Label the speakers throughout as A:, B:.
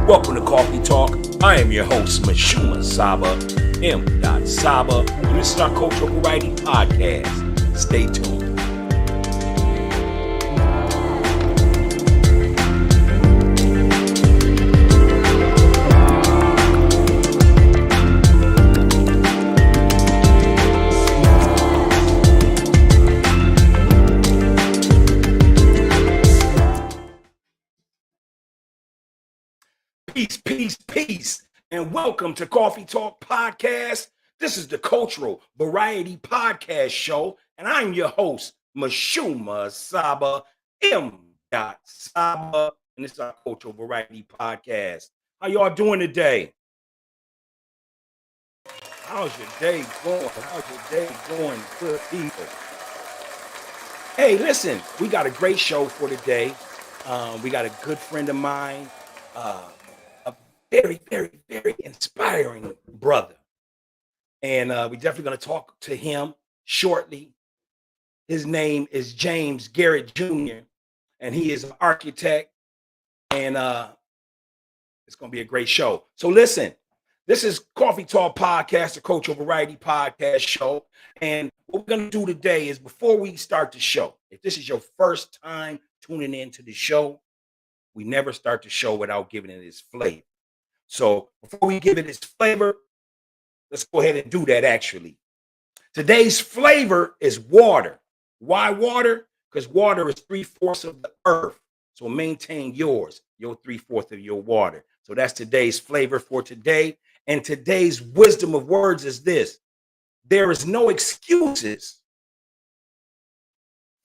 A: Welcome to Coffee Talk. I am your host, MISHUMA SABA, M.SABA, and this is our Cultural Variety Podcast. Stay tuned. Peace, and welcome to Coffee Talk Podcast. This is the Cultural Variety Podcast Show, and I'm your host, MISHUMA SABA, M.SABA, and this is our Cultural Variety Podcast. How y'all doing today? How's your day going? Good people? Hey, listen, we got a great show for today. We got a good friend of mine, a very inspiring brother. And we're definitely going to talk to him shortly. His name is James Garrett Jr., and he is an architect, and it's going to be a great show. So listen, this is Coffee Talk Podcast, the Cultural Variety Podcast Show. And what we're going to do today is, before we start the show, if this is your first time tuning into the show, we never start the show without giving it its flavor. So before we give it its flavor, let's go ahead and do that actually. Today's flavor is water. Why water? Because water is 3/4 of the earth. So maintain your 3/4 of your water. So that's today's flavor for today. And today's wisdom of words is this: there is no excuses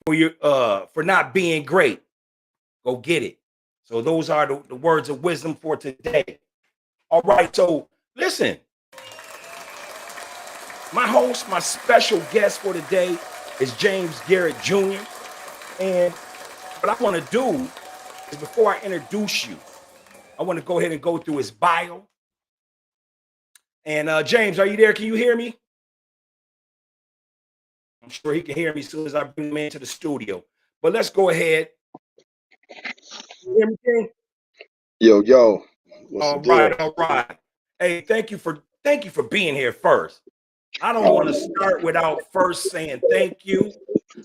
A: for not being great. Go get it. So those are the words of wisdom for today. All right, so listen, my host, my special guest for today is James Garrett Jr. And what I want to do is, before I introduce you, I want to go ahead and go through his bio. And James, are you there? Can you hear me? I'm sure he can hear me as soon as I bring him into the studio. But let's go ahead. You hear me, King?
B: Yo.
A: All right. Hey, thank you for being here first. I don't want to start without first saying thank you.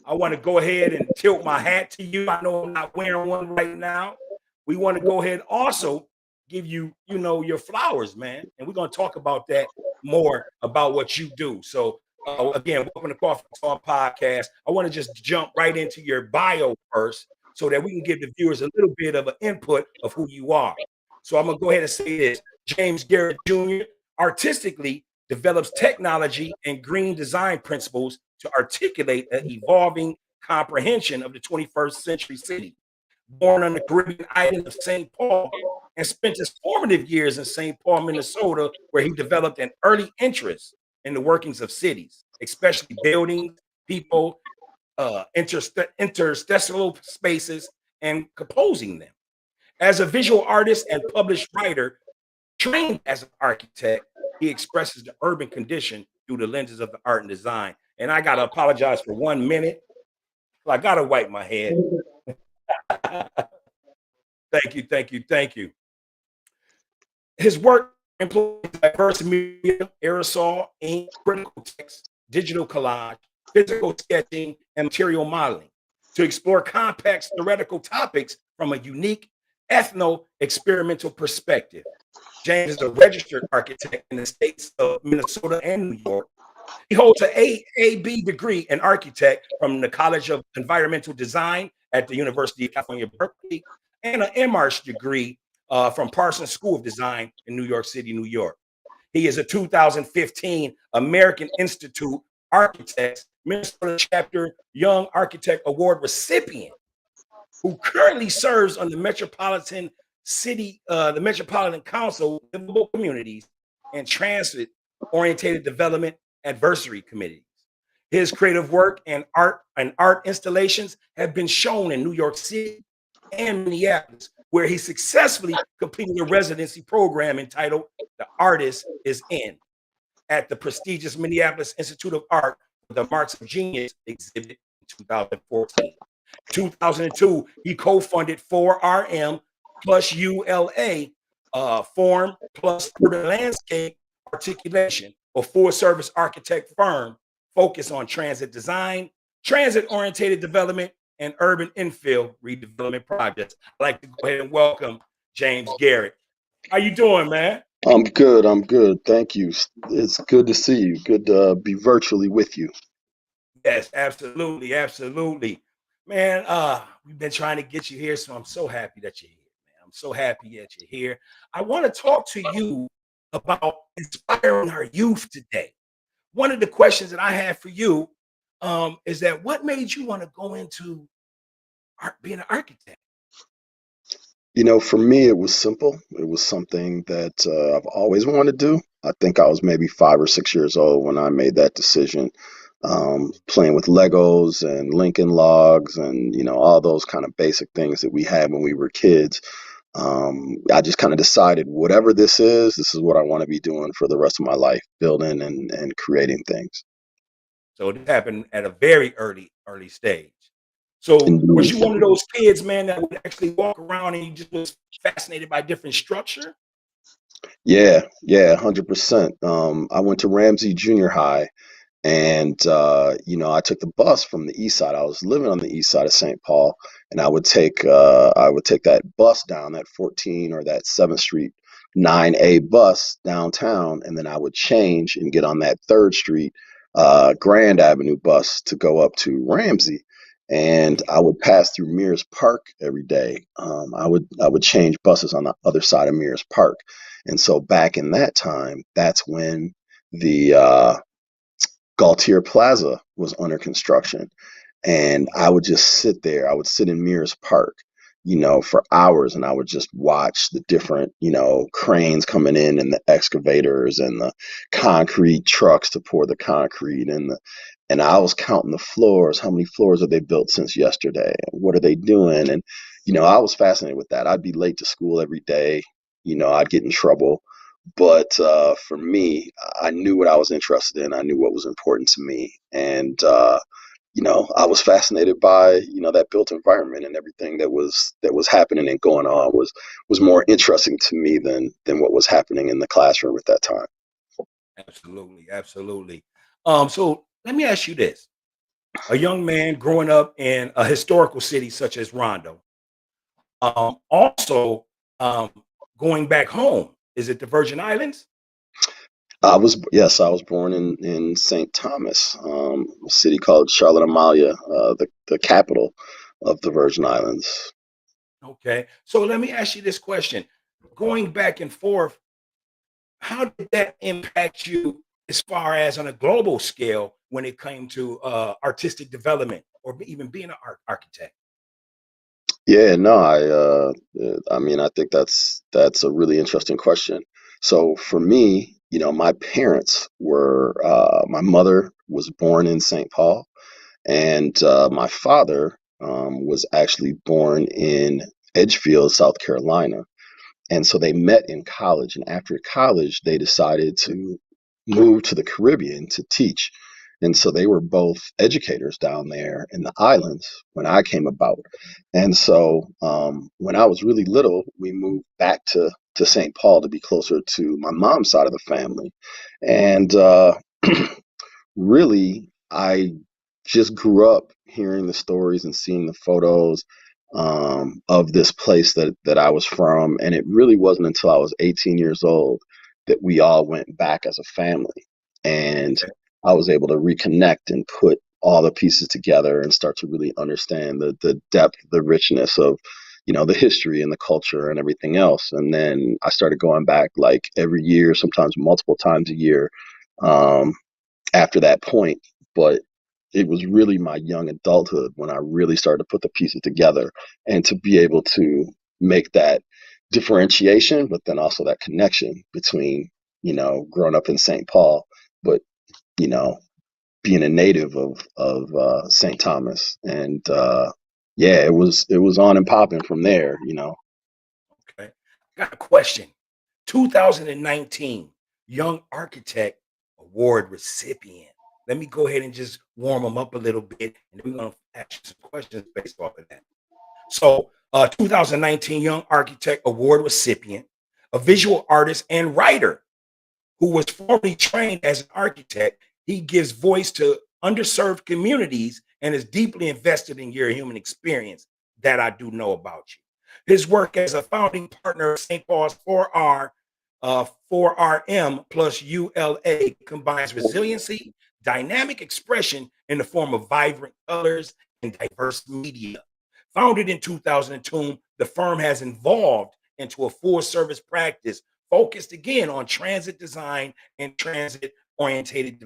A: I want to go ahead and tilt my hat to you. I know I'm not wearing one right now. We want to go ahead and also give you, your flowers, man. And we're going to talk about that more, about what you do. So again, welcome to Coffee Talk Podcast. I want to just jump right into your bio first, so that we can give the viewers a little bit of an input of who you are. So I'm going to go ahead and say this: James Garrett Jr. artistically develops technology and green design principles to articulate an evolving comprehension of the 21st century city. Born on the Caribbean island of St. Paul, and spent his formative years in St. Paul, Minnesota, where he developed an early interest in the workings of cities, especially buildings, people, interstitial spaces, and composing them. As a visual artist and published writer, trained as an architect, he expresses the urban condition through the lenses of the art and design. And I got to apologize for 1 minute. I got to wipe my head. Thank you. His work employs diverse media, aerosol, ink, critical text, digital collage, physical sketching, and material modeling to explore complex theoretical topics from a unique ethno-experimental perspective. James is a registered architect in the states of Minnesota and New York. He holds an A.B. degree in architect from the College of Environmental Design at the University of California, Berkeley, and an MArch degree from Parsons School of Design in New York City, New York. He is a 2015 American Institute Architects Minnesota Chapter Young Architect Award recipient, who currently serves on the Metropolitan Council Livable Communities and Transit Oriented Development Advisory Committees. His creative work and art installations have been shown in New York City and Minneapolis, where he successfully completed a residency program entitled "The Artist is In" at the prestigious Minneapolis Institute of Art for the Marks of Genius exhibit in 2014. 2002, he co-funded 4RM plus ULA form plus urban landscape articulation, a full service architect firm focused on transit design, transit oriented development, and urban infill redevelopment projects. I'd like to go ahead and welcome James Garrett. How you doing, man?
B: I'm good. I'm good. Thank you. It's good to see you. Good to be virtually with you.
A: Yes, absolutely, absolutely. Man, we've been trying to get you here, so I'm so happy that you're here, man. I'm so happy that you're here. I want to talk to you about inspiring our youth today. One of the questions that I have for you is that what made you want to go into being an architect?
B: For me, it was simple. It was something that I've always wanted to do. I think I was maybe 5 or 6 years old when I made that decision. Playing with Legos and Lincoln Logs and, all those kind of basic things that we had when we were kids. I just kind of decided whatever this is what I want to be doing for the rest of my life, building and creating things.
A: So this happened at a very early stage. So was
B: Indeed.
A: you one of those kids, man, that would actually walk around and you just was fascinated by different structure?
B: Yeah, 100%. I went to Ramsey Junior High, and I took the bus from the east side. I was living on the east side of St. Paul, and I would take that bus down that 14 or that 7th Street 9A bus downtown, and then I would change and get on that 3rd Street Grand Avenue bus to go up to Ramsey. And I would pass through Mears Park every day. I would change buses on the other side of Mears Park, and so back in that time, that's when the Gaultier Plaza was under construction. And I would just sit there. I would sit in Mears Park, for hours, and I would just watch the different, cranes coming in and the excavators and the concrete trucks to pour the concrete and I was counting the floors. How many floors have they built since yesterday? What are they doing? And I was fascinated with that. I'd be late to school every day. I'd get in trouble. But for me, I knew what I was interested in. I knew what was important to me, and I was fascinated by that built environment, and everything that was happening and going on was more interesting to me than what was happening in the classroom at that time.
A: Absolutely, absolutely. So let me ask you this. A young man growing up in a historical city such as Rondo, also um, going back home, is it the Virgin Islands?
B: I was born in St. Thomas, a city called Charlotte Amalia, the capital of the Virgin Islands.
A: Okay. So let me ask you this question. Going back and forth, how did that impact you as far as on a global scale when it came to artistic development or even being an architect?
B: Yeah, no, I mean, I think that's a really interesting question. So for me, my parents my mother was born in St. Paul, and my father was actually born in Edgefield, South Carolina. And so they met in college, and after college, they decided to move to the Caribbean to teach. And so they were both educators down there in the islands when I came about. And so when I was really little, we moved back to St. Paul to be closer to my mom's side of the family. And really, I just grew up hearing the stories and seeing the photos of this place that I was from, and it really wasn't until I was 18 years old that we all went back as a family, and
A: Okay.
B: I was able to reconnect and put all the pieces together and start to really understand the depth, the richness of the history and the culture and everything else. And then I started going back like every year, sometimes multiple times a year. Um, After that point, but it was really my young adulthood when I really started to put the pieces together and to be able to make that differentiation, but then also that connection between, growing up in St. Paul, but, you know, being a native of St. Thomas. And yeah, it was on and popping from there.
A: Okay. Got a question. 2019 Young Architect Award recipient. Let me go ahead and just warm them up a little bit, and then we're going to ask you some questions based off of that. So, 2019 Young Architect Award recipient, a visual artist and writer who was formerly trained as an architect. He gives voice to underserved communities and is deeply invested in your human experience. That I do know about you. His work as a founding partner of St. Paul's 4RM plus ULA combines resiliency, dynamic expression in the form of vibrant colors and diverse media. Founded in 2002, the firm has evolved into a full service practice focused again on transit design and transit oriented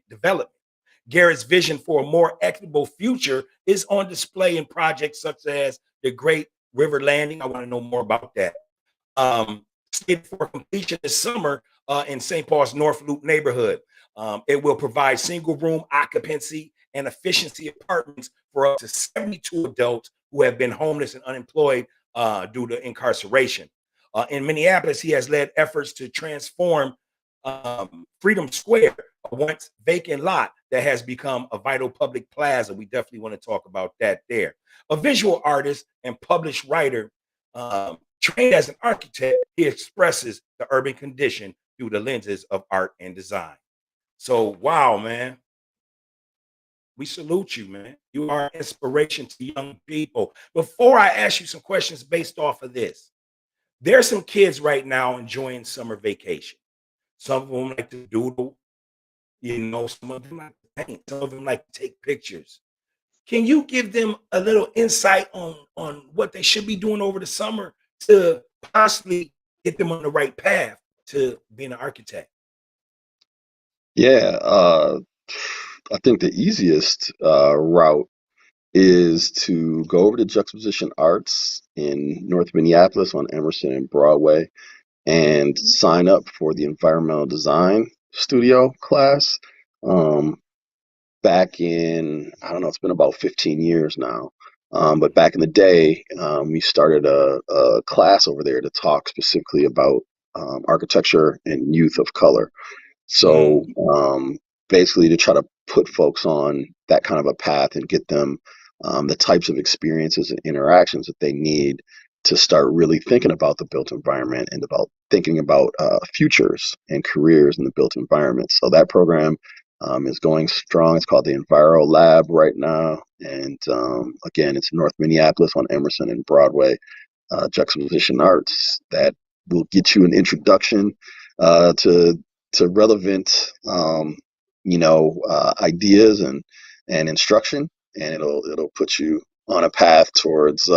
A: development. Garrett's vision for a more equitable future is on display in projects such as the Great River Landing. I want to know more about that. Slated for completion this summer in St. Paul's North Loop neighborhood. It will provide single room occupancy and efficiency apartments for up to 72 adults who have been homeless and unemployed due to incarceration. In Minneapolis, he has led efforts to transform Freedom Square, a once vacant lot that has become a vital public plaza. We definitely want to talk about that there. A visual artist and published writer, trained as an architect, he expresses the urban condition through the lenses of art and design. So, wow, man, we salute you, man. You are an inspiration to young people. Before I ask you some questions based off of this, there's some kids right now enjoying summer vacation. Some of them like to doodle, some of them like to paint, some of them like to take pictures. Can you give them a little insight on what they should be doing over the summer to possibly get them on the right path to being an architect?
B: Yeah, I think the easiest route is to go over to Juxtaposition Arts in North Minneapolis on Emerson and Broadway and sign up for the environmental design studio class. Um, Back in, I don't know, it's been about 15 years now. But back in the day, we started a class over there to talk specifically about architecture and youth of color. So
A: Mm,
B: basically, to try to put folks on that kind of a path and get them the types of experiences and interactions that they need to start really thinking about the built environment and about thinking about futures and careers in the built environment. So that program is going strong. It's called the Enviro Lab right now. And again, it's North Minneapolis on Emerson and Broadway, Juxtaposition Arts. That will get you an introduction to relevant ideas and instruction, and it'll put you on a path towards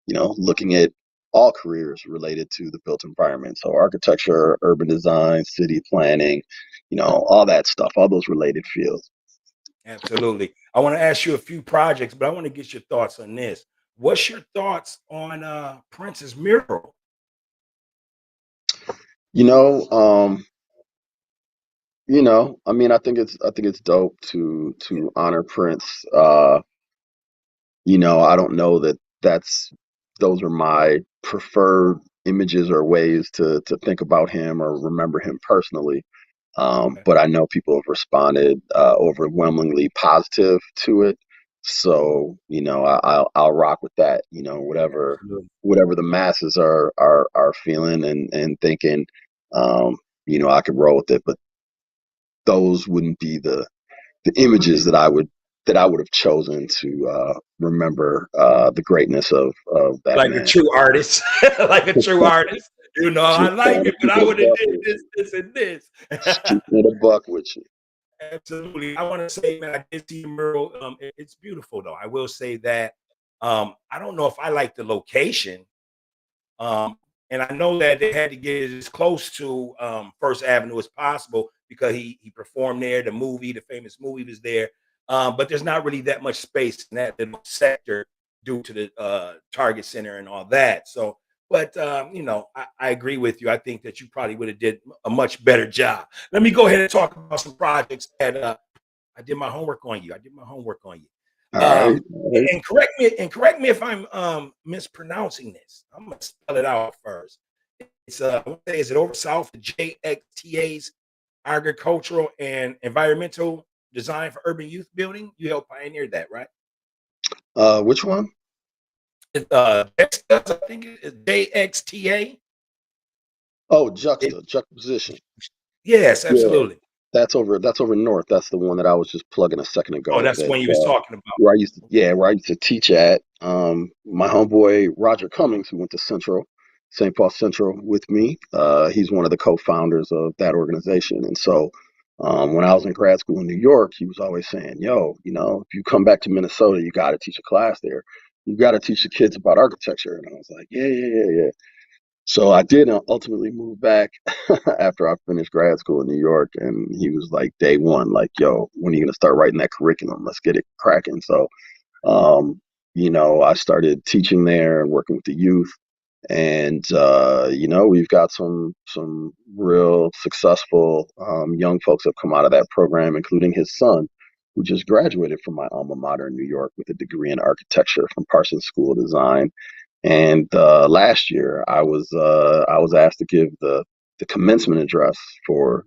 B: looking at all careers related to the built environment. So architecture, urban design, city planning, all that stuff, all those related fields.
A: absolutely. I want to ask you a few projects, but I want to get your thoughts on this. What's your thoughts on Prince's mural?
B: You know, um, I mean, I think it's dope to honor Prince. I don't know that those are my preferred images or ways to think about him or remember him personally.
A: Okay,
B: But I know people have responded overwhelmingly positive to it. So, I'll rock with that.
A: absolutely.
B: Whatever the masses are feeling and thinking, I could roll with it. But those wouldn't be the images that I would have chosen to remember the greatness of that
A: Like a
B: man.
A: true artist, like a true artist. I
B: Just
A: like
B: trying to
A: it, but
B: keep
A: I
B: it a
A: would have
B: buck
A: did
B: with you.
A: this, and this.
B: Just keeping it a buck with you.
A: Absolutely. I want to say, man, I did see the mural. It's beautiful, though. I will say that. I don't know if I like the location. Um, and I know that they had to get it as close to First Avenue as possible because he performed there. The famous movie was there. But there's not really that much space in that little sector due to the Target Center and all that. So, but I agree with you. I think that you probably would have did a much better job. Let me go ahead and talk about some projects that I did my homework on you. I did my homework on you.
B: All right.
A: Um,
B: All right.
A: and correct me if I'm mispronouncing this. I'm gonna spell it out first. It's I want to say, is it over south? The JXTA's agricultural and environmental design for urban youth building. You helped pioneer that, right?
B: Which one?
A: I think it's JXTA.
B: Oh,
A: It,
B: juxtaposition.
A: yes,
B: Yeah,
A: absolutely.
B: that's over north. That's the one that I was just plugging a second
A: Oh,
B: ago.
A: that's the
B: That
A: one you was talking about.
B: where I used to teach at. My homeboy Roger Cummings, who went to St. Paul Central with me. He's one of the co-founders of that organization. And so, when I was in grad school in New York, he was always saying, "Yo, if you come back to Minnesota, you got to teach a class there. You got to teach the kids about architecture." And I was like, "Yeah, yeah, yeah, yeah." So I did ultimately move back after I finished grad school in New York, and he was like, day one, like, "Yo, when are you gonna start writing that curriculum? Let's get it cracking." So, um, I started teaching there and working with the youth, and we've got some real successful young folks that have come out of that program, including his son, who just graduated from my alma mater in New York with a degree in architecture from Parsons School of Design. And last year, I was asked to give the commencement address for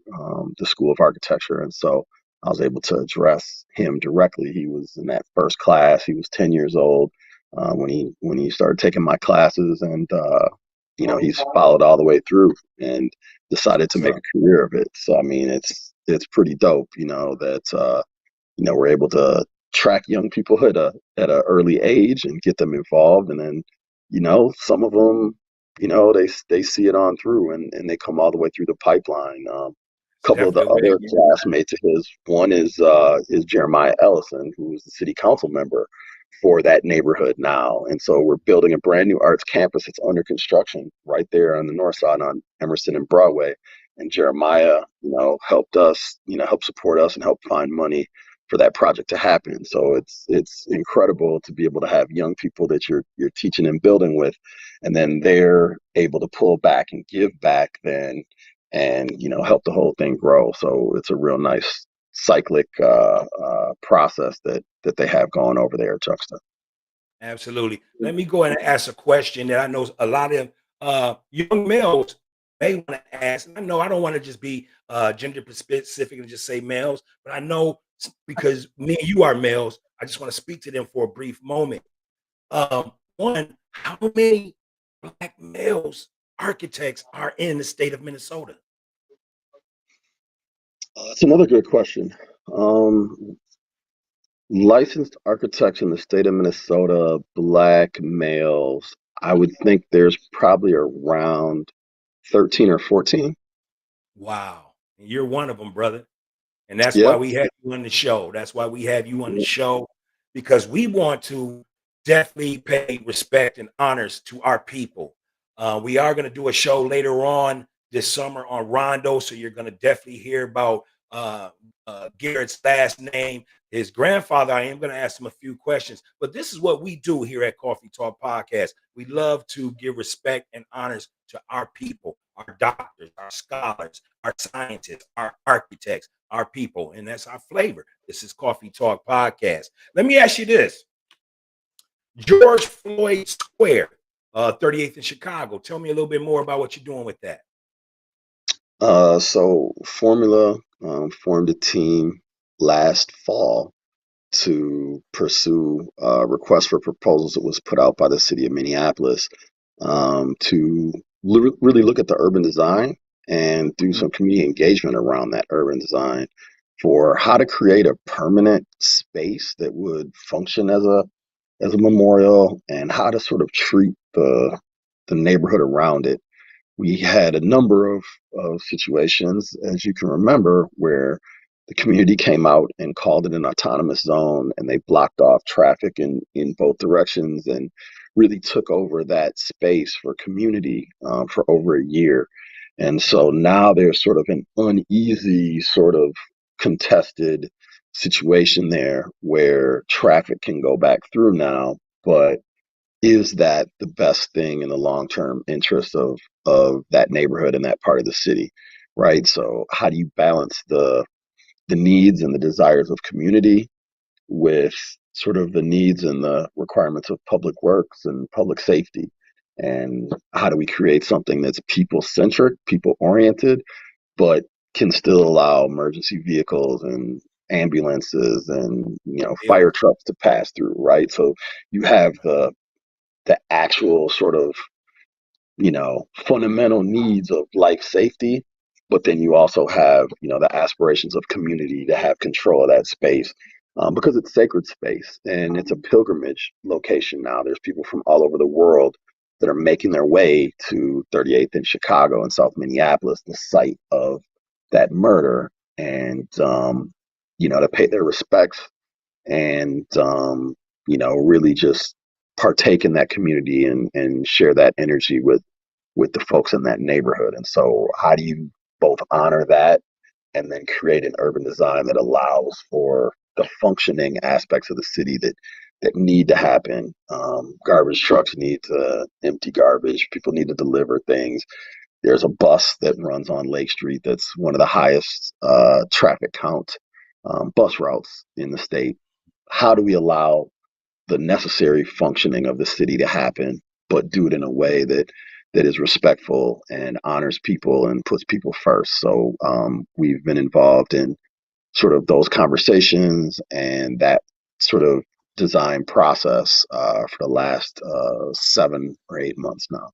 B: the School of Architecture, and so I was able to address him directly. He was in that first class. He was 10 years old when he started taking my classes, and he's followed all the way through and decided to make
A: Sir.
B: a career of it. So I mean, it's pretty dope, that we're able to track young people at a early age and get them involved, and then some of them, they see it on through, and they come all the way through the pipeline. A
A: It's
B: couple of the
A: definitely a way to
B: other
A: get.
B: classmates of his, one is Jeremiah Ellison, who's the city council member for that neighborhood now, and so we're building a brand new arts campus. It's under construction right there on the north side on Emerson and Broadway. And Jeremiah, helped support us and help find money for that project to happen. So it's incredible to be able to have young people that you're teaching and building with, and then they're able to pull back and give back then, and help the whole thing grow. So it's a real nice cyclic process that they have going over there at Juxta.
A: Absolutely. Let me go ahead and ask a question that I know a lot of young males may want to ask. And I know I don't want to just be gender specific and just say males, but I know because me and you are males, I just want to speak to them for a brief moment. One, how many black males architects are in the state of Minnesota?
B: That's another good question. Licensed architects in the state of Minnesota, black males, I would think there's probably around 13 or 14.
A: Wow. And you're one of them, brother. And that's why
B: Yeah.
A: we have you on the show. That's why we have you on the show because we want to definitely pay respect and honors to our people. We are going to do a show later on this summer on Rondo, so you're going to definitely hear about Garrett's last name. His grandfather, I am going to ask him a few questions, but this is what we do here at Coffee Talk Podcast. We love to give respect and honors to our people, our doctors, our scholars, our scientists, our architects, our people, and that's our flavor. This is Coffee Talk Podcast. Let me ask you this: George Floyd Square, 38th in Chicago. Tell me a little bit more about what you're doing with that.
B: So Formula formed a team last fall to pursue a request for proposals that was put out by the city of Minneapolis, to really look at the urban design and do
A: Mhm.
B: some community engagement around that urban design for how to create a permanent space that would function as a memorial, and how to sort of treat the neighborhood around it. We had a number of situations, as you can remember, where the community came out and called it an autonomous zone, and they blocked off traffic in both directions and really took over that space for community for over a year. And so now there's sort of an uneasy, sort of contested situation there where traffic can go back through now, but is that the best thing in the long-term interest of that neighborhood and that part of the city, right? So how do you balance the needs and the desires of community with sort of the needs and the requirements of public works and public safety? And how do we create something that's people centric, people oriented, but can still allow emergency vehicles and ambulances and
A: Deal
B: fire
A: with
B: trucks to pass through, right? So you have the actual sort of fundamental needs of life safety, but then you also have, the aspirations of community to have control of that space, because it's sacred space and it's a pilgrimage location now. There's people from all over the world that are making their way to 38th in Chicago and South Minneapolis, the site of that murder, and, to pay their respects and, really just partake in that community and share that energy with the folks in that neighborhood. And so, how do you both honor that and then create an urban design that allows for the functioning aspects of the city that need to happen? Garbage trucks need to empty garbage. People need to deliver things. There's a bus that runs on Lake Street that's one of the highest traffic count bus routes in the state. How do we allow the necessary functioning of the city to happen, but do it in a way that is respectful and honors people and puts people first? So, we've been involved in sort of those conversations and that sort of design process for the last 7 or 8 months now.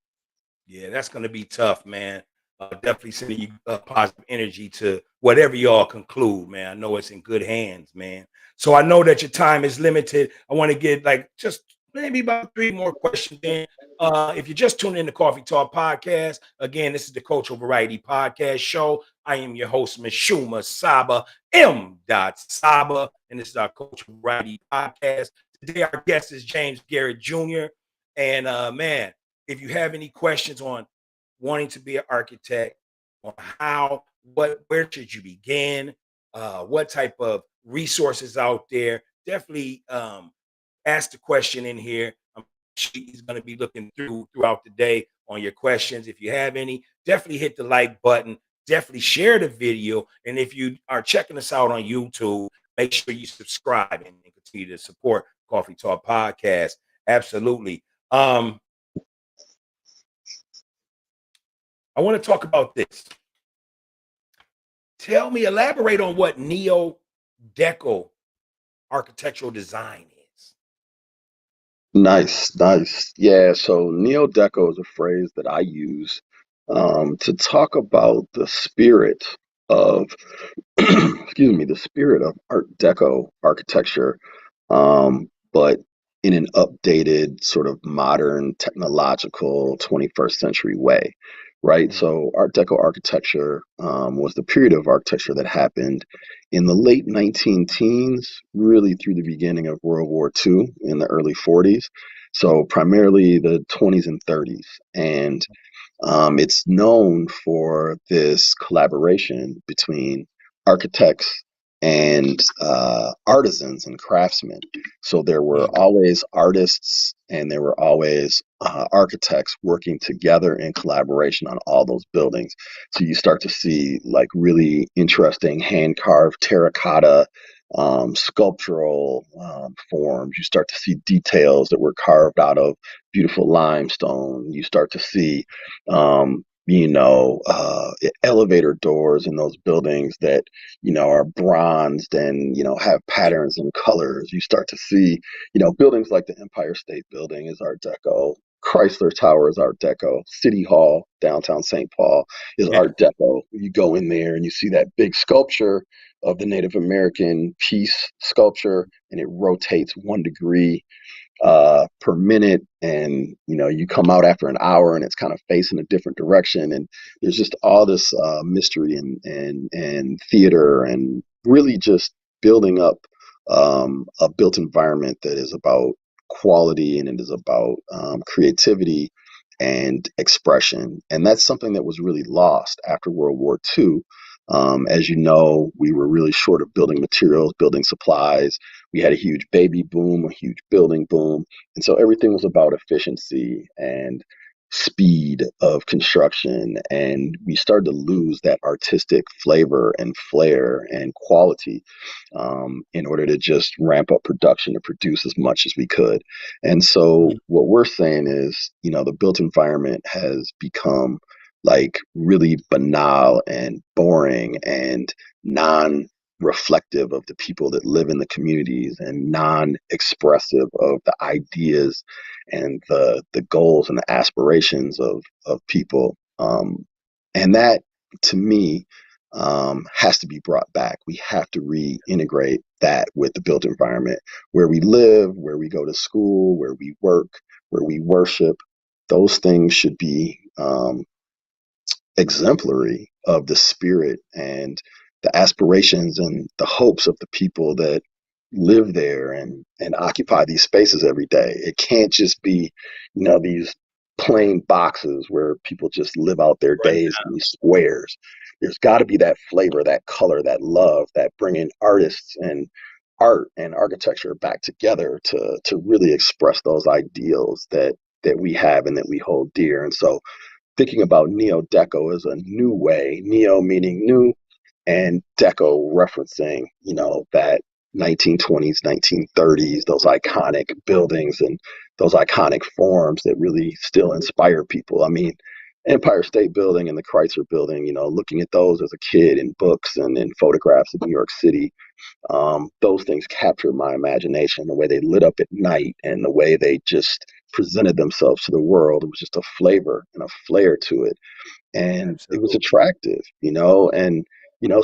A: Yeah, that's gonna be tough, man. Definitely sending you positive energy to whatever y'all conclude, man. I know it's in good hands, man. So I know that your time is limited. I want to get like just maybe about three more questions in. If you're just tuning in to Coffee Talk Podcast, again, this is the Cultural Variety Podcast Show. I am your host, MISHUMA Saba, M. Saba, and this is our Cultural Variety Podcast. Today, our guest is James Garrett Jr. And man, if you have any questions on wanting to be an architect, on where should you begin, what type of resources out there, definitely ask the question in here. She's going to be looking throughout the day on your questions. If you have any, definitely hit the like button. Definitely share the video. And if you are checking us out on YouTube, make sure you subscribe and continue to support Coffee Talk Podcast. Absolutely. I want to talk about this. Elaborate on what neo deco architectural design is.
B: Nice, nice. Yeah, so neo deco is a phrase that I use to talk about the spirit of, excuse me, the spirit of Art Deco architecture, but in an updated, sort of modern, technological 21st century way, right?
A: Mhm.
B: So, Art Deco architecture was the period of architecture that happened in the late 19 teens, really through the beginning of World War II in the early 40s. So, primarily the 20s and 30s. And it's known for this collaboration between architects and artisans and craftsmen. So there were
A: Mhm.
B: always artists and there were always architects working together in collaboration on all those buildings. So you start to see like really interesting hand carved terracotta. Sculptural forms. You start to see details that were carved out of beautiful limestone. You start to see elevator doors in those buildings that, are bronzed and, have patterns and colors. You start to see, buildings like the Empire State Building is Art Deco. Chrysler Tower is Art Deco. City Hall, downtown St. Paul, is
A: Yeah.
B: Art Deco. You go in there and you see that big sculpture of the Native American peace sculpture, and it rotates 1 degree per minute, and you come out after an hour and it's kind of facing a different direction, and there's just all this mystery and theater and really just building up a built environment that is about quality and it is about creativity and expression. And that's something that was really lost after World War II. As you know, we were really short of building materials, building supplies. We had a huge baby boom, a huge building boom. And so everything was about efficiency and speed of construction. And we started to lose that artistic flavor and flair and quality in order to just ramp up production to produce as much as we could. And so
A: Mhm.
B: what we're saying is, the built environment has become like really banal and boring and non reflective of the people that live in the communities and non-expressive of the ideas and the goals and the aspirations of people. And that, to me, has to be brought back. We have to reintegrate that with the built environment where we live, where we go to school, where we work, where we worship. Those things should be exemplary of the spirit and the aspirations and the hopes of the people that live there and occupy these spaces every day. It can't just be, these plain boxes where people just live out their
A: Run
B: days in these squares. There's got to be that flavor, that color, that love, that bringing artists and art and architecture back together to really express those ideals that we have and that we hold dear. And so thinking about Neo Deco as a new way, Neo meaning new, and Deco referencing, that 1920s, 1930s, those iconic buildings and those iconic forms that really still inspire people. I mean, Empire State Building and the Chrysler Building, looking at those as a kid in books and in photographs of New York City, those things captured my imagination, the way they lit up at night and the way they just presented themselves to the world. It was just a flavor and a flair to it. And it was
A: absolutely.
B: attractive, and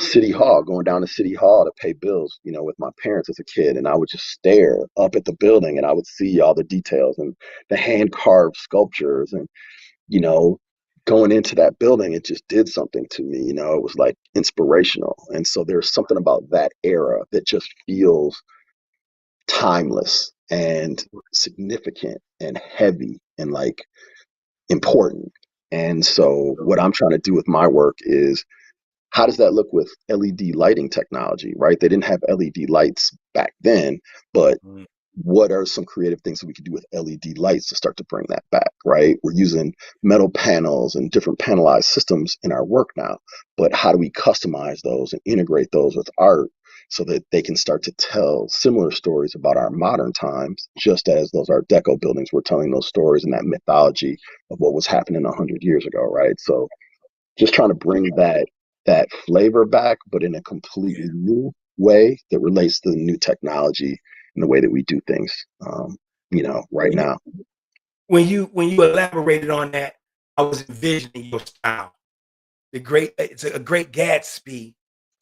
B: City Hall, going down to City Hall to pay bills, with my parents as a kid. And I would just stare up at the building and I would see all the details and the hand carved sculptures. And, you know, going into that building, it just did something to me. It was like inspirational. And so there's something about that era that just feels timeless and significant and heavy and like important. And so what I'm trying to do with my work is how does that look with LED lighting technology, right? They didn't have LED lights back then, but
A: Mm,
B: what are some creative things that we could do with LED lights to start to bring that back, right? We're using metal panels and different panelized systems in our work now, but how do we customize those and integrate those with art so that they can start to tell similar stories about our modern times, just as those Art Deco buildings were telling those stories and that mythology of what was happening 100 years ago, right? So just trying to bring that flavor back, but in a
A: yeah.
B: completely new way that relates to the new technology and the way that we do things, right
A: When you
B: now.
A: when you elaborated on that, I was envisioning your style. It's a great Gatsby,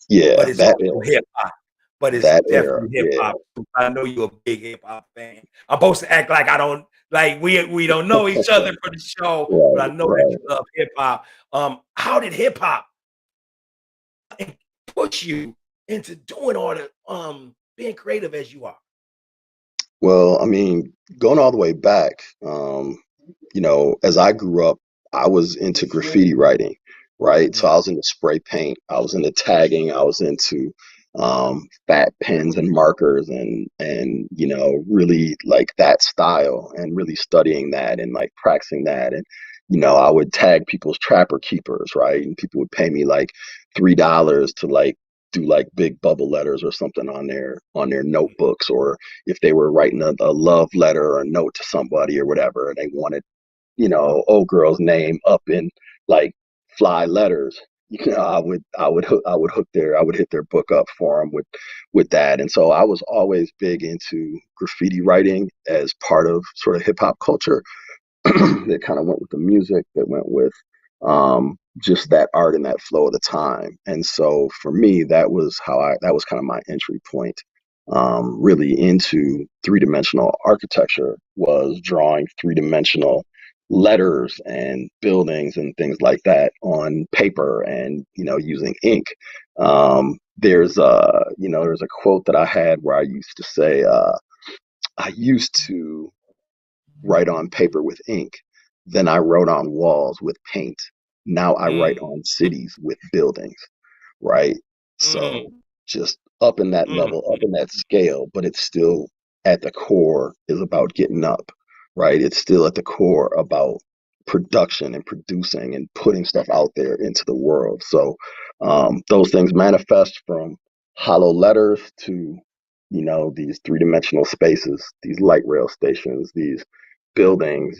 B: Yeah,
A: but it's
B: that
A: also
B: era,
A: hip hop. But it's
B: that era.
A: definitely hip
B: Yeah,
A: hop. I know you're a big hip hop fan. I'm supposed to act like I don't like we don't know each other for the show, but I
B: right,
A: know that
B: right.
A: you love hip hop. How did hip hop push you into doing all the being creative as you are?
B: Well, I mean, going all the way back, as I grew up, I was into graffiti writing, right? So
A: Mm,
B: I was into spray paint, I was into tagging, I was into fat pens and markers and really like that style and really studying that and like practicing that. And I would tag people's trapper keepers, right? And people would pay me like $3 to like do like big bubble letters or something on their notebooks, or if they were writing a love letter or a note to somebody or whatever, and they wanted, old girl's name up in like fly letters. I would hit their book up for them with that. And so I was always big into graffiti writing as part of sort of hip hop culture. That kind of went with the music, that went with just that art and that flow of the time. And so for me, that was kind of my entry point, really into three-dimensional architecture, was drawing three-dimensional letters and buildings and things like that on paper and, using ink. There's a quote that I had where I used to say, I used to write on paper with ink. Then I wrote on walls with paint. Now I write
A: mm,
B: on cities with buildings, right? So
A: mm,
B: just up in that
A: mm,
B: level, up in that scale, but it's still at the core is about getting up, right? It's still at the core about production and producing and putting stuff out there into the world. So those things manifest from hollow letters to, these three-dimensional spaces, these light rail stations, these buildings,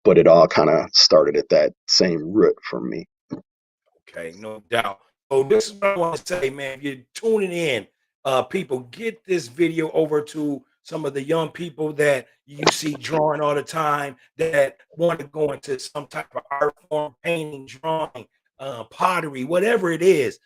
B: but it all kind of started at that same root for me.
A: okay, no doubt. So this is what I want to say, man. If you're tuning in, people, get this video over to some of the young people that you see drawing all the time that want to go into some type of art form, painting, drawing, pottery, whatever it is.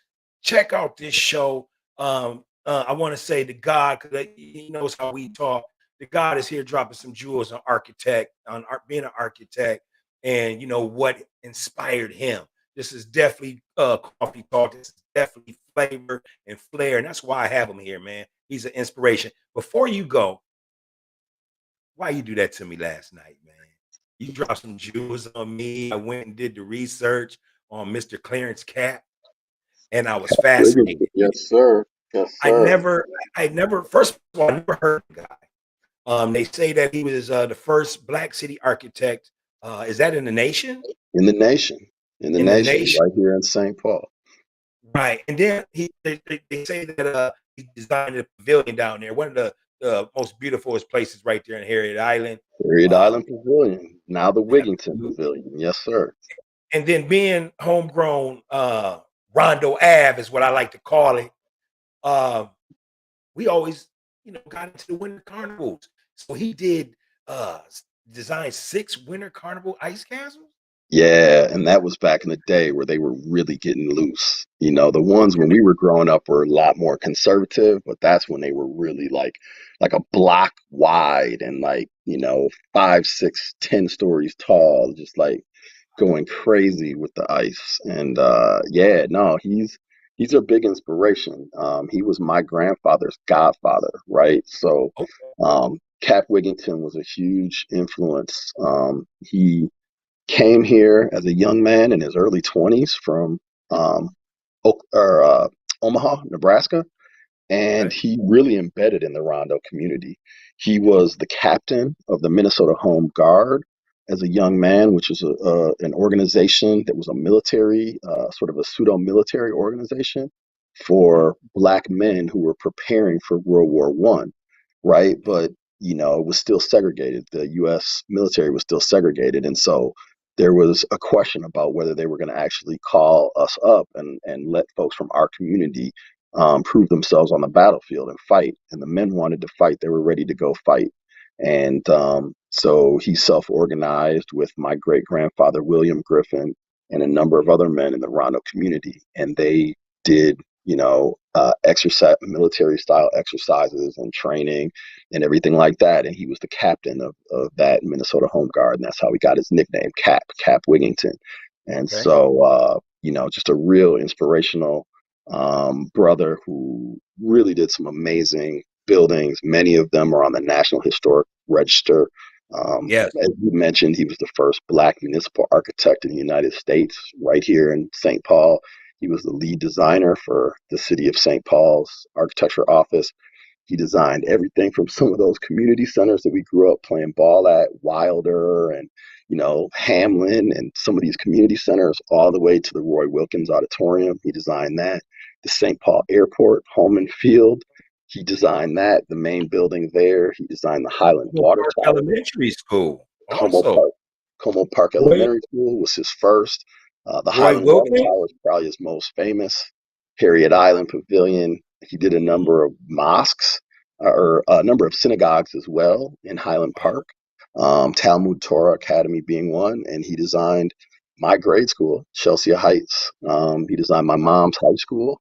A: Check out this show. I want to say to God, because he knows how we talk. The God is here dropping some jewels on architect, on art, being an architect, and what inspired him. This is definitely coffee talk. This is definitely flavor and flair, and that's why I have him here, man. He's an inspiration. Before you go, why you do that to me last night, man? You dropped some jewels on me. I went and did the research on Mr. Clarence Cap, and I was fascinated.
B: Yes, sir. Yes,
A: I
B: sir.
A: never, I never. First of all, I never heard the guy. They say that he was the first Black city architect. Is that in the nation?
B: In the nation,
A: In the nation.
B: right here in St. Paul.
A: Right, and then they say that, he designed a pavilion down there, one of the most beautifulest places right there in Harriet Island.
B: Harriet
A: Uh,
B: Island Pavilion, now the Wigington
A: absolute
B: Pavilion. Yes, sir.
A: and then being homegrown, Rondo Ave is what I like to call it. Uh, we always, got into the winter carnivals. So he did, design 6 winter carnival ice castles?
B: Yeah, and that was back in the day where they were really getting loose. The ones when
A: Okay,
B: we were growing up were a lot more conservative, but that's when they were really like a block wide and like, 5, 6, 10 stories tall, just like going crazy with the ice. And yeah, no, he's a big inspiration. He was my grandfather's godfather, right? So
A: okay,
B: Cap Wigington was a huge influence. He came here as a young man in his early 20s from um, Omaha, Nebraska, and
A: okay.
B: he really embedded in the Rondo community. He was the captain of the Minnesota Home Guard as a young man, which was an organization that was a military, sort of a pseudo military organization
A: Mhm,
B: for Black men who were preparing for World War One, right?
A: mhm,
B: But it was still segregated. The U.S. military was still segregated, and so there was a question about whether they were going to actually call us up and let folks from our community prove themselves on the battlefield and fight. And the men wanted to fight; they were ready to go fight. And so he self-organized with my great grandfather William Griffin and a number of other men in the Rondo community, and they did exercise, military style exercises and training and everything like that. And he was the captain of that Minnesota Home Guard, and that's how he got his nickname, Cap Wigington. And
A: okay.
B: so just a real inspirational brother who really did some amazing buildings. Many of them are on the National Historic Register.
A: Yes.
B: As you mentioned, he was the first Black municipal architect in the United States, right here in St. Paul. He was the lead designer for the city of St. Paul's architecture office. He designed everything from some of those community centers that we grew up playing ball at, Wilder and, Hamlin, and some of these community centers, all the way to the Roy Wilkins Auditorium. He designed that. The St. Paul Airport, Holman Field. He designed that, the main building there. He designed the Highland
A: Oak
B: Water
A: Park
B: Tower.
A: Elementary School
B: Como
A: also.
B: Park, Como Park
A: Roy
B: Elementary School was his first. The
A: Roy
B: Highland Water
A: Wilkins?
B: Tower is probably his most famous. Harriet Island Pavilion. He did a
A: Mhm.
B: number of mosques or a number of synagogues as well in Highland
A: Wow.
B: Park. Talmud Torah Academy being one, and he designed my grade school, Chelsea Heights. He designed my mom's high school,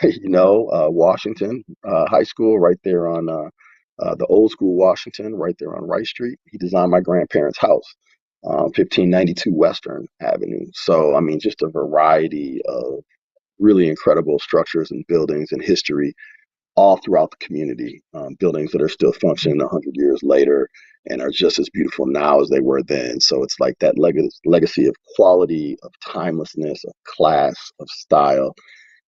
B: Washington High School, right there on the old school Washington, right there on Rice Street. He designed my grandparents' house, 1592 Western Avenue. So, I mean, just a variety of really incredible structures and buildings and history all throughout the community. Buildings that are still functioning 100 years later and are just as beautiful now as they were then. So it's like that legacy of quality, of timelessness, of class, of style.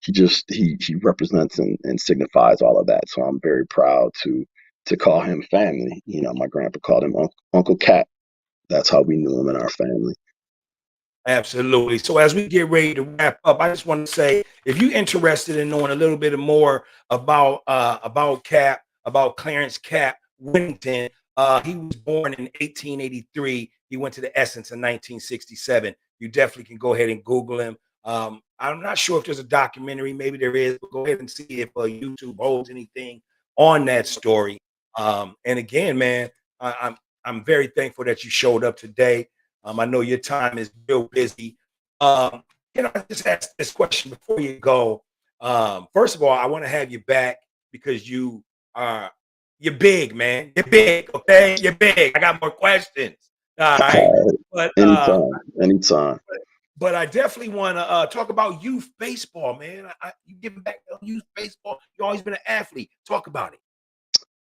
B: He represents and signifies all of that. So I'm very proud to call him family. My grandpa called him Uncle Cat. That's how we knew him in our family.
A: Absolutely. So as we get ready to wrap up, I just want to say, if you're interested in knowing a little bit more about Cap, about Clarence Cap Whittington, he was born in 1883. He went to the Essence in 1967. You definitely can go ahead and Google him. I'm not sure if there's a documentary. Maybe there is. But go ahead and see if YouTube holds anything on that story. And again, man, I'm very thankful that you showed up today. I know your time is real busy. Um, can I just ask this question before you go? First of all, I want to have you back because are you're big, man. You're big, okay? You're big. I got more questions. All right. But
B: Anytime, anytime.
A: but I definitely want to talk about youth baseball, man. You giving back to youth baseball. You always been an athlete. Talk about it.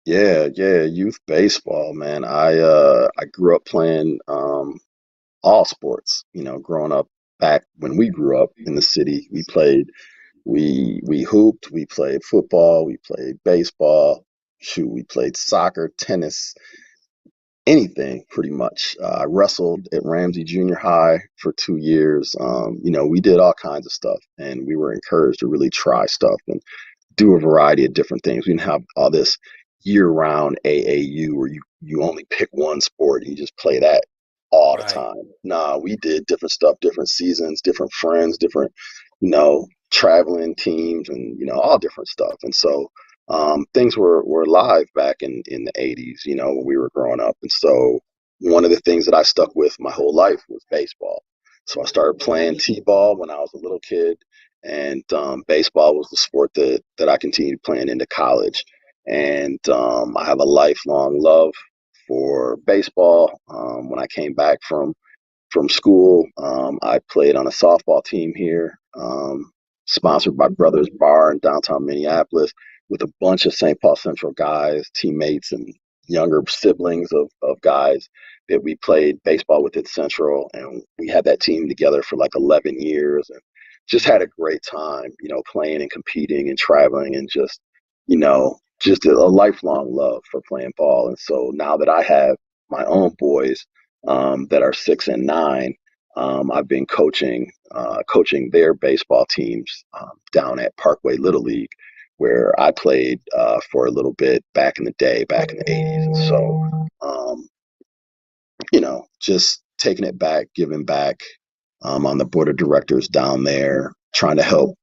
B: Yeah, yeah, youth baseball, man. I grew up playing all sports. You know, growing up back when we grew up in the city, we hooped, we played football, we played baseball, shoot, we played soccer, tennis, anything pretty much. I wrestled at Ramsey Junior High for 2 years. You know, we did all kinds of stuff, and we were encouraged to really try stuff and do a variety of different things. We didn't have all this year-round AAU where you only pick one sport and you just play that all the
A: Right.
B: time. Nah, we did different stuff, different seasons, different friends, different, traveling teams, and all different stuff. And so things were live back in the 80s, when we were growing up. And so one of the things that I stuck with my whole life was baseball. So I started playing t-ball when I was a little kid, and baseball was the sport that I continued playing into college. And I have a lifelong love for baseball. When I came back from school, I played on a softball team here, sponsored by Brothers Bar in downtown Minneapolis, with a bunch of St. Paul Central guys, teammates, and younger siblings of guys that we played baseball with at Central. And we had that team together for like 11 years and just had a great time, playing and competing and traveling, and just a lifelong love for playing ball. And so now that I have my own boys, that are 6 and 9, I've been coaching their baseball teams down at Parkway Little League, where I played for a little bit back in the day, back in the 80s. And so, just taking it back, giving back. On the board of directors down there, trying to help,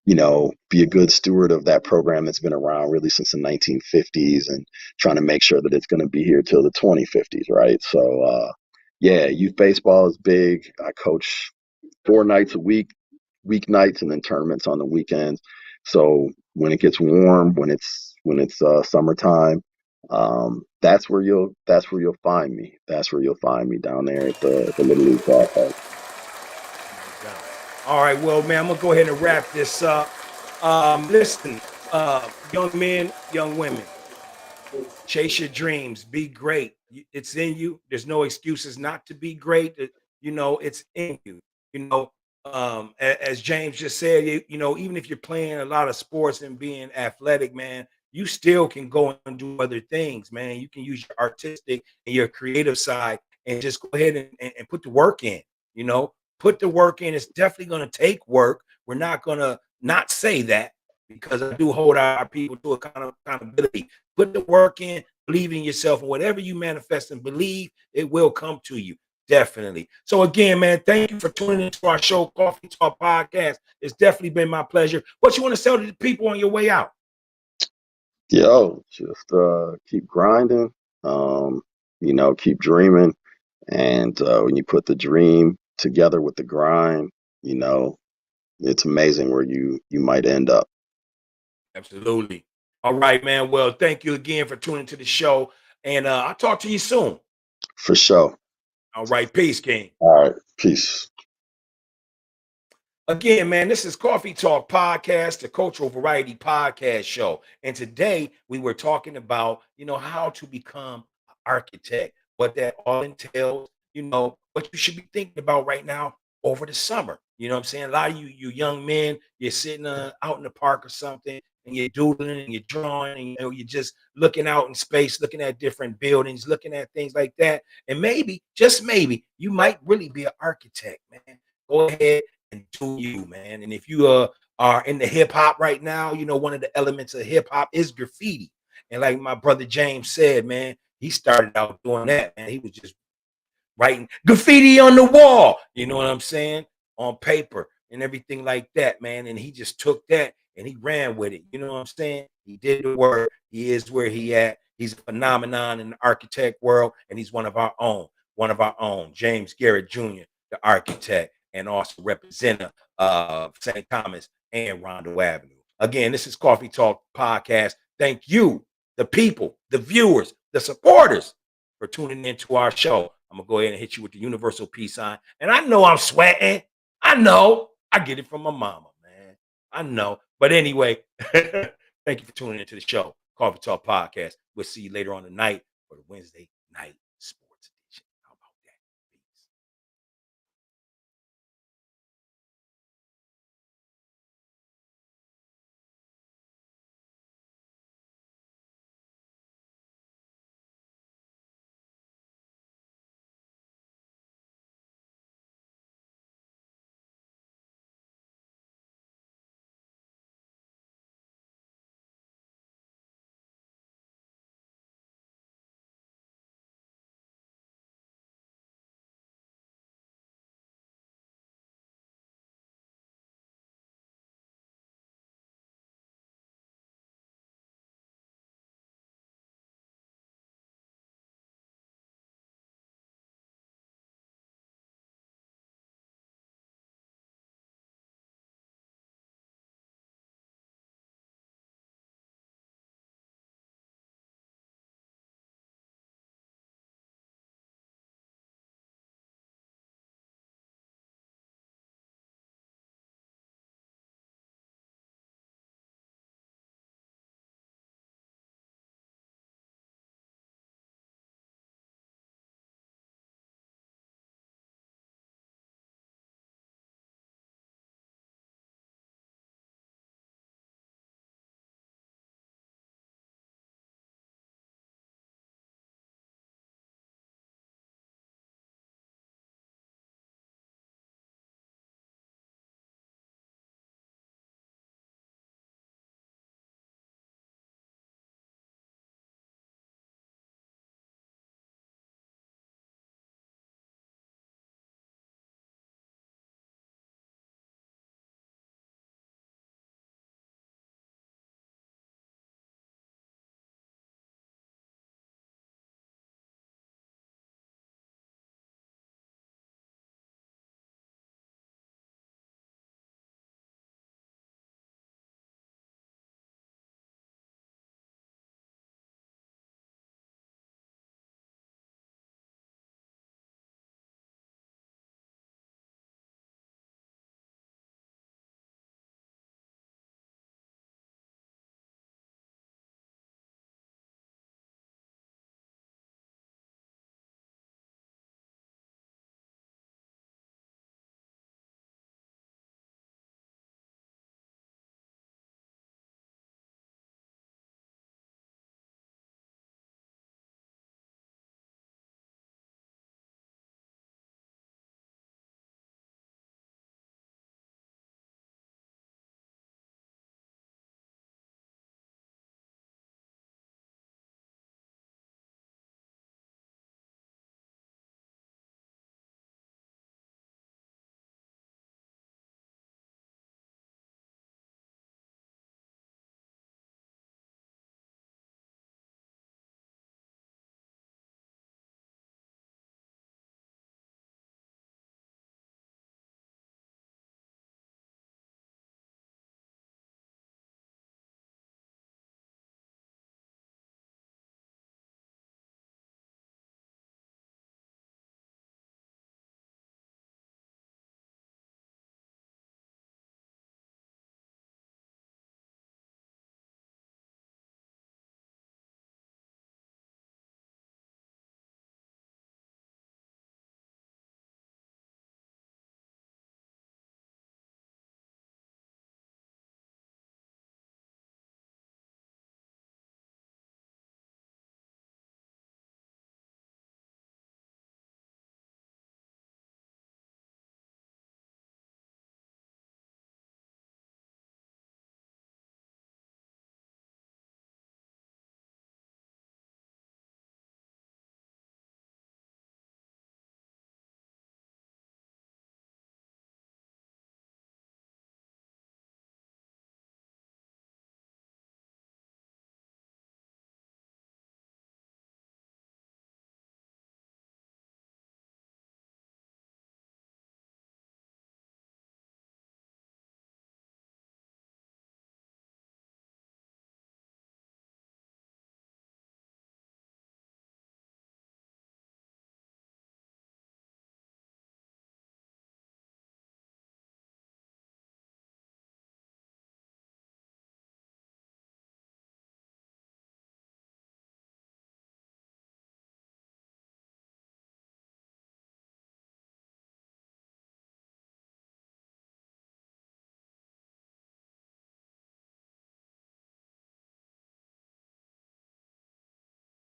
B: be a good steward of that program that's been around really since the 1950s, and trying to make sure that it's going to be here till the 2050s, right? So, yeah, youth baseball is big. I coach 4 nights a week, weeknights, and then tournaments on the weekends. So when it gets warm, when it's summertime, that's where you'll find me. That's where you'll find me down there at the Little League ballpark.
A: All right, well, man, I'm gonna go ahead and wrap this up. Listen, young men, young women, chase your dreams, be great. It's in you. There's no excuses not to be great. It's in you. You know, as James just said, even if you're playing a lot of sports and being athletic, man, you still can go and do other things, man. You can use your artistic and your creative side and just go ahead and put the work in. Put the work in. It's definitely going to take work. We're not going to not say that, because I do hold our people to a kind of accountability. Put the work in, believe in yourself, and whatever you manifest and believe, it will come to you. Definitely. So again, man, thank you for tuning into our show, Coffee Talk Podcast. It's definitely been my pleasure. What you want to tell to the people on your way out?
B: Yo, just keep grinding, keep dreaming. And when you put the dream together with the grind, you know, it's amazing where you might end up.
A: Absolutely. All right, man. Well, thank you again for tuning to the show. And I'll talk to you soon.
B: For sure.
A: All right. Peace, King.
B: All right. Peace.
A: Again, man, this is Coffee Talk Podcast, the cultural variety podcast show. And today we were talking about, how to become an architect, what that all entails, what you should be thinking about right now over the summer. You know what I'm saying? A lot of you young men, you're sitting out in the park or something, and you're doodling and you're drawing, and you're just looking out in space, looking at different buildings, looking at things like that. And maybe, just maybe, you might really be an architect, man. Go ahead and do you, man. And if you are in the hip hop right now, one of the elements of hip hop is graffiti. And like my brother James said, man, he started out doing that, man. He was just writing graffiti on the wall, you know what I'm saying, on paper. and everything like that, man. And he just took that and he ran with it. You know what I'm saying? He did the work. He is where he at. He's a phenomenon in the architect world, and he's one of our own. One of our own, James Garrett Jr., the architect, and also representative of St. Thomas and Rondo Avenue. Again, this is Coffee Talk Podcast. Thank you, the people, the viewers, the supporters, for tuning into our show. I'm gonna go ahead and hit you with the universal peace sign. And I know I'm sweating. I know. I get it from my mama, man. I know. But anyway, thank you for tuning into the show, Coffee Talk Podcast. We'll see you later on tonight for the Wednesday night